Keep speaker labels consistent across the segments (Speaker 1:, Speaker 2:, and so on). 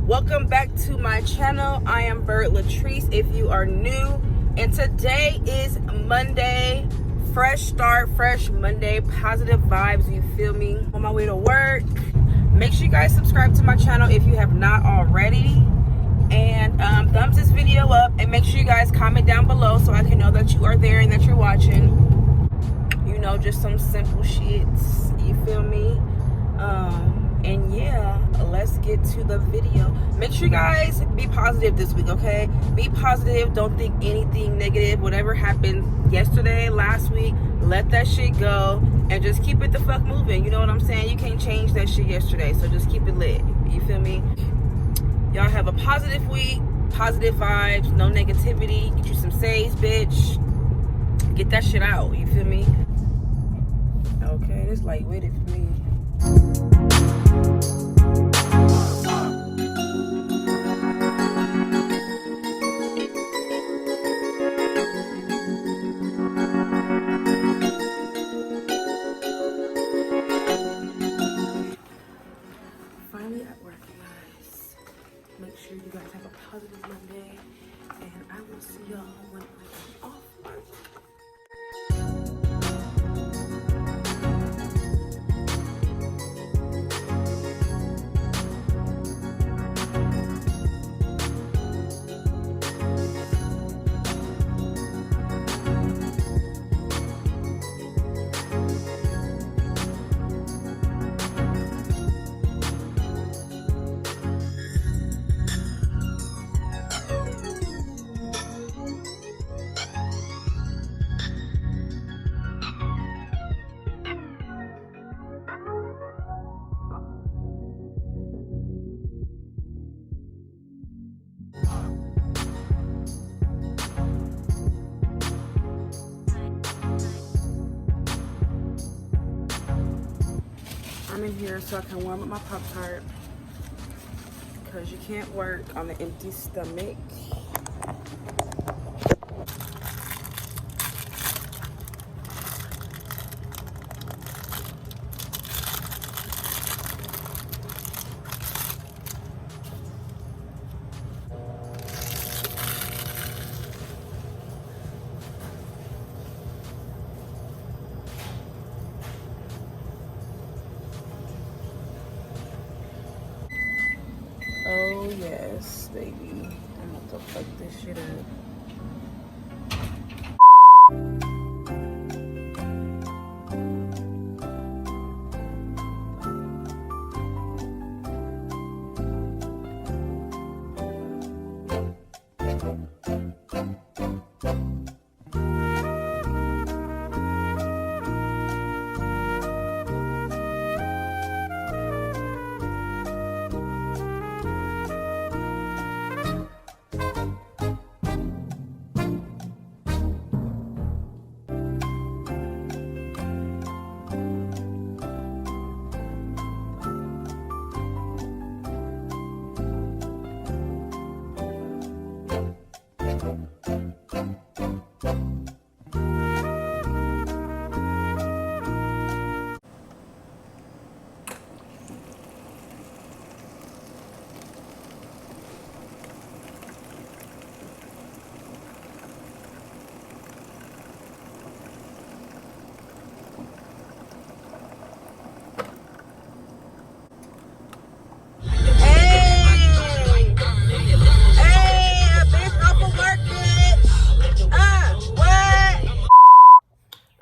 Speaker 1: Welcome back to my channel. I am Bird Latrice if you are new, and today is Monday. Fresh start, fresh Monday, positive vibes, you feel me? On my way to work. Make sure you guys subscribe to my channel if you have not already, and thumbs this video up, and make sure you guys comment down below so I can know that you are there and that you're watching. You know, just some simple shits, you feel me? And yeah, let's get to the video. Make sure you guys be positive this week, okay? Be positive, don't think anything negative. Whatever happened yesterday, last week, let that shit go and just keep it the fuck moving. You know what I'm saying? You can't change that shit yesterday, so just keep it lit. You feel me? Y'all have a positive week, positive vibes, no negativity. Get you some saves, bitch. Get that shit out, you feel me? Okay, this lightweighted for me. Finally at work, you guys. Make sure you guys have a positive Monday, and I will see y'all when I'm off work. I'm in here so I can warm up my Pop-Tart, because you can't work on an empty stomach. Oh yes, baby. I'm about to fuck this shit up.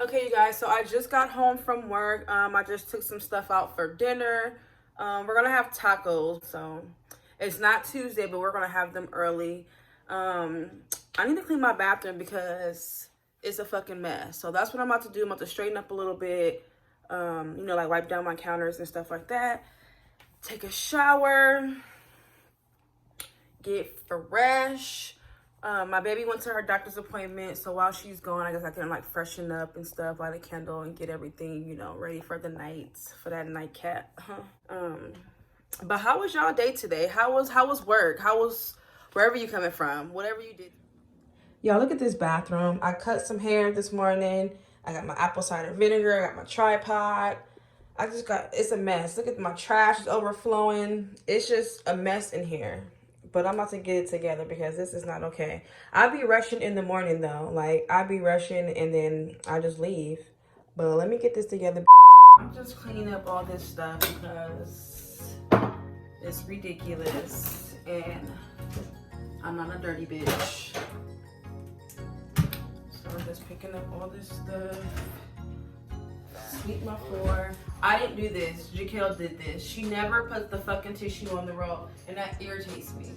Speaker 1: Okay, you guys, so I just got home from work. I just took some stuff out for dinner. We're gonna have tacos, so it's not Tuesday, but we're gonna have them early. I need to clean my bathroom because it's a fucking mess. So that's what I'm about to do. I'm about to straighten up a little bit, you know, like wipe down my counters and stuff like that. Take a shower, get fresh. My baby went to her doctor's appointment, so while she's gone, I guess I can like freshen up and stuff, light a candle and get everything, you know, ready for the night, for that nightcap. But how was y'all day today? How was work? How was wherever you coming from? Whatever you did. Y'all, look at this bathroom. I cut some hair this morning. I got my apple cider vinegar. I got my tripod. it's a mess. Look at my trash is overflowing. It's just a mess in here. But I'm about to get it together because this is not okay. I be rushing in the morning though. Like, I be rushing and then I just leave. But let me get this together. I'm just cleaning up all this stuff because it's ridiculous and I'm not a dirty bitch. So I'm just picking up all this stuff. Sweep my floor. I didn't do this. Jaquel did this. She never puts the fucking tissue on the roll, and that irritates me.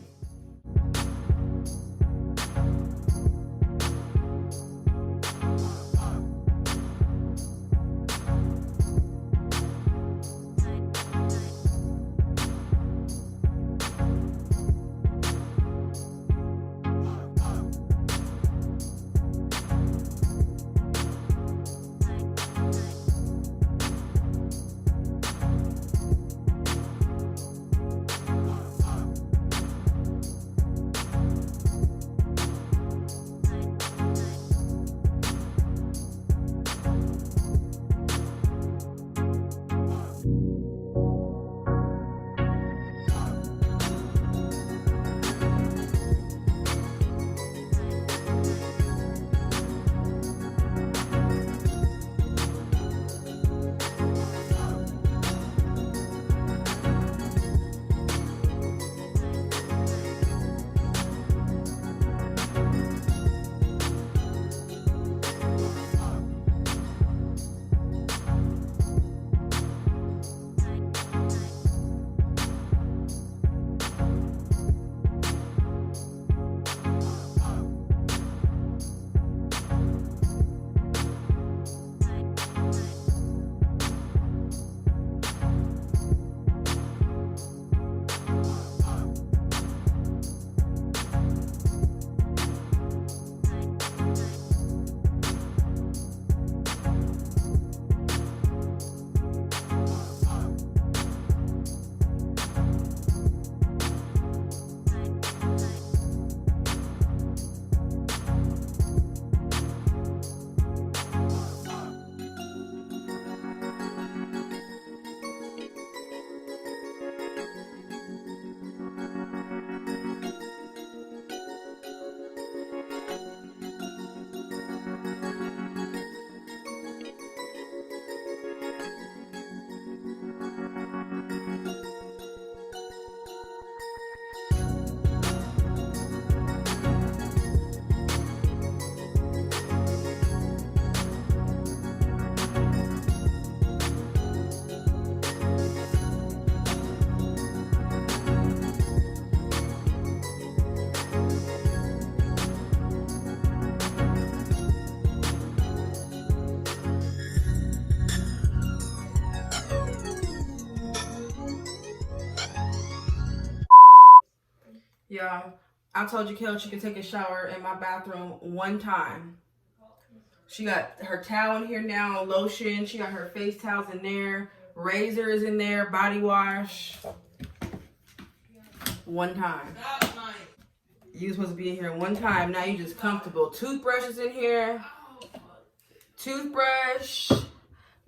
Speaker 1: Yeah, I told Jaquel she could take a shower in my bathroom one time. She got her towel in here now, lotion. She got her face towels in there. Razor is in there, body wash. One time. You supposed to be in here one time. Now you just comfortable. Toothbrush is in here. Toothbrush,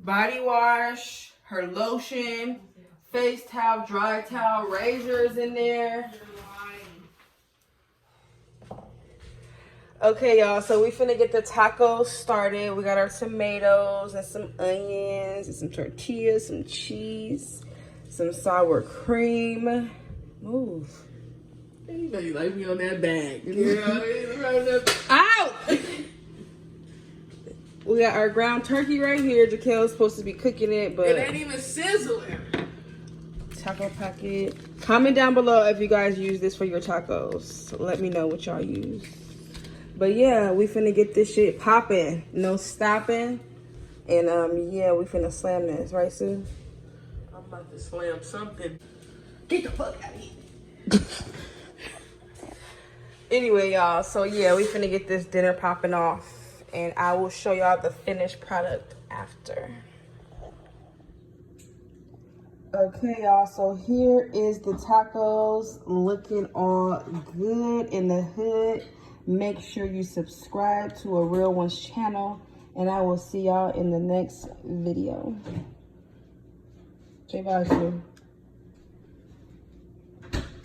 Speaker 1: body wash, her lotion, face towel, dry towel, razor is in there. Okay, y'all, so we finna get the tacos started. We got our tomatoes and some onions and some tortillas, some cheese, some sour cream. Move.
Speaker 2: You know you like me on that bag.
Speaker 1: Ow! We got our ground turkey right here. Jaquel's supposed to be cooking it, but
Speaker 2: it ain't even sizzling.
Speaker 1: Taco packet. Comment down below if you guys use this for your tacos. Let me know what y'all use. But yeah, we finna get this shit popping. No stopping. And yeah, we finna slam this. Right, Sue?
Speaker 2: I'm about to slam something. Get the fuck out of here.
Speaker 1: Anyway, y'all, so yeah, we finna get this dinner popping off. And I will show y'all the finished product after. Okay, y'all, so here is the tacos looking all good in the hood. Make sure you subscribe to A Real One's channel, and I will see y'all in the next video. Say bye, Sue.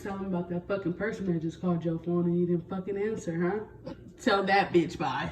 Speaker 2: Tell him about that fucking person that just called your phone and you didn't fucking answer, huh? Tell that bitch bye.